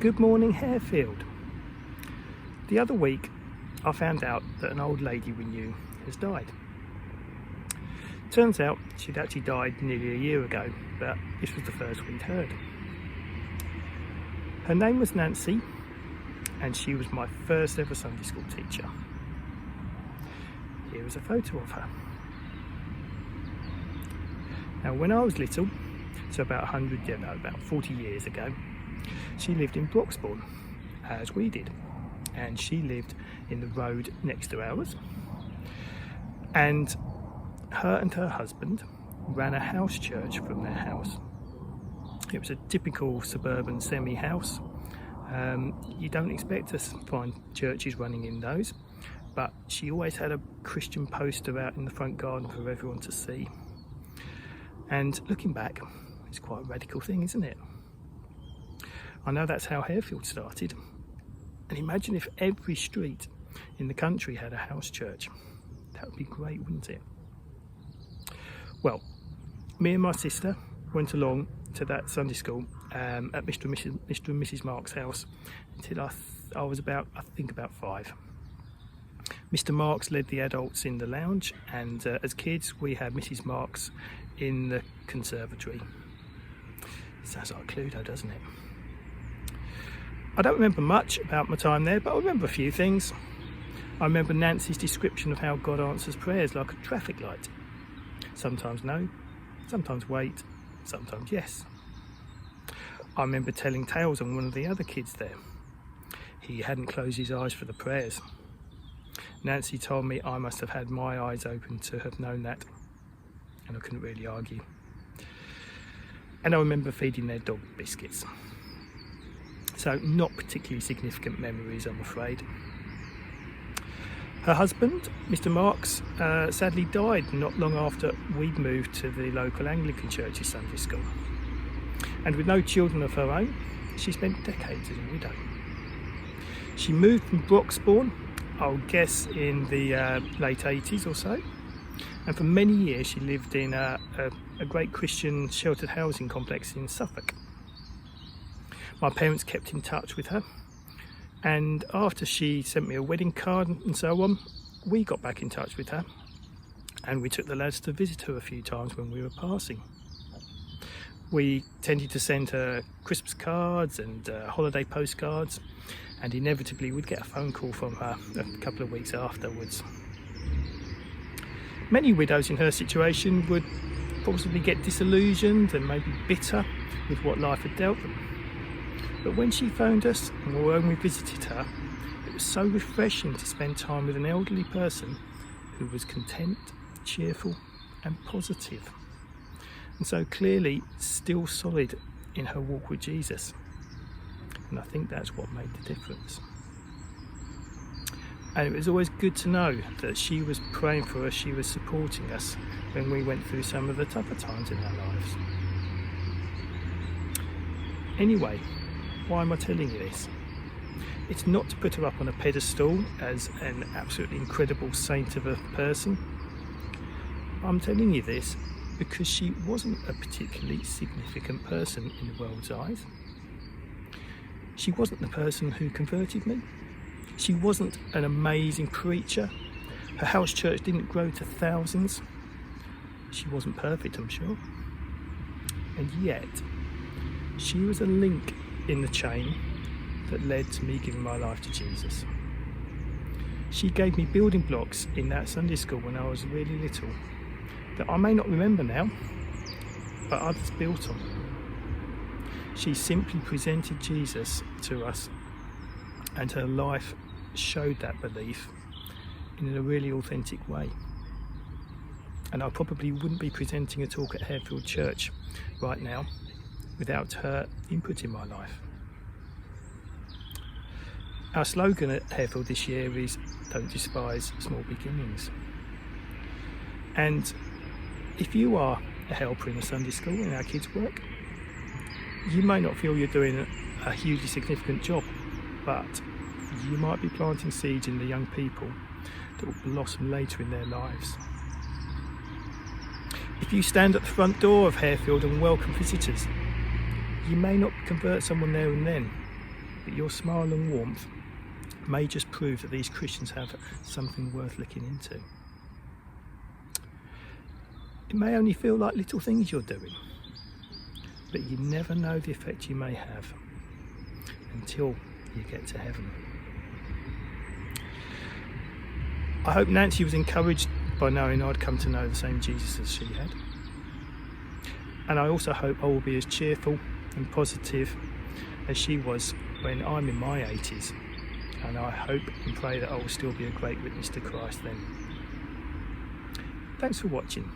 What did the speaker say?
Good morning, Harefield. The other week I found out that an old lady we knew has died. Turns out she'd actually died nearly a year ago, but this was the first we'd heard. Her name was Nancy, and she was my first ever Sunday school teacher. Here is a photo of her. Now, when I was little, so about 40 years ago, she lived in Broxbourne, as we did, and she lived in the road next to ours. And her husband ran a house church from their house. It was a typical suburban semi-house. You don't expect to find churches running in those, but she always had a Christian poster out in the front garden for everyone to see. And looking back, it's quite a radical thing, isn't it? I know that's how Harefield started. And imagine if every street in the country had a house church. That would be great, wouldn't it? Well, me and my sister went along to that Sunday school at Mr. and Mrs. Marks' house until I was about 5. Mr. Marks led the adults in the lounge, and as kids we had Mrs. Marks in the conservatory. Sounds like Cluedo, doesn't it? I don't remember much about my time there, but I remember a few things. I remember Nancy's description of how God answers prayers like a traffic light. Sometimes no, sometimes wait, sometimes yes. I remember telling tales on one of the other kids there. He hadn't closed his eyes for the prayers. Nancy told me I must have had my eyes open to have known that, and I couldn't really argue. And I remember feeding their dog biscuits. So not particularly significant memories, I'm afraid. Her husband, Mr. Marks, sadly died not long after we'd moved to the local Anglican church's Sunday school. And with no children of her own, she spent decades as a widow. She moved from Broxbourne, I would guess in the late 80s or so, and for many years she lived in a great Christian sheltered housing complex in Suffolk. My parents kept in touch with her, and after she sent me a wedding card and so on, we got back in touch with her, and we took the lads to visit her a few times when we were passing. We tended to send her Christmas cards and holiday postcards, and inevitably we'd get a phone call from her a couple of weeks afterwards. Many widows in her situation would possibly get disillusioned and maybe bitter with what life had dealt them. But when she phoned us, or when we visited her, it was so refreshing to spend time with an elderly person who was content, cheerful and positive. And so clearly still solid in her walk with Jesus. And I think that's what made the difference. And it was always good to know that she was praying for us, she was supporting us when we went through some of the tougher times in our lives. Anyway, why am I telling you this? It's not to put her up on a pedestal as an absolutely incredible saint of a person. I'm telling you this because she wasn't a particularly significant person in the world's eyes. She wasn't the person who converted me. She wasn't an amazing preacher. Her house church didn't grow to thousands. She wasn't perfect, I'm sure. And yet, she was a link in the chain that led to me giving my life to Jesus. She gave me building blocks in that Sunday school when I was really little that I may not remember now, but others built on. She simply presented Jesus to us, and her life showed that belief in a really authentic way. And I probably wouldn't be presenting a talk at Harefield Church right now without her input in my life. Our slogan at Harefield this year is "Don't despise small beginnings." And if you are a helper in a Sunday school in our kids' work, you may not feel you're doing a hugely significant job, but you might be planting seeds in the young people that will blossom later in their lives. If you stand at the front door of Harefield and welcome visitors, you may not convert someone there and then, but your smile and warmth may just prove that these Christians have something worth looking into. It may only feel like little things you're doing, but you never know the effect you may have until you get to heaven. I hope Nancy was encouraged by knowing I'd come to know the same Jesus as she had. And I also hope I will be as cheerful and positive as she was when I'm in my 80s. And I hope and pray that I will still be a great witness to Christ then. Thanks for watching.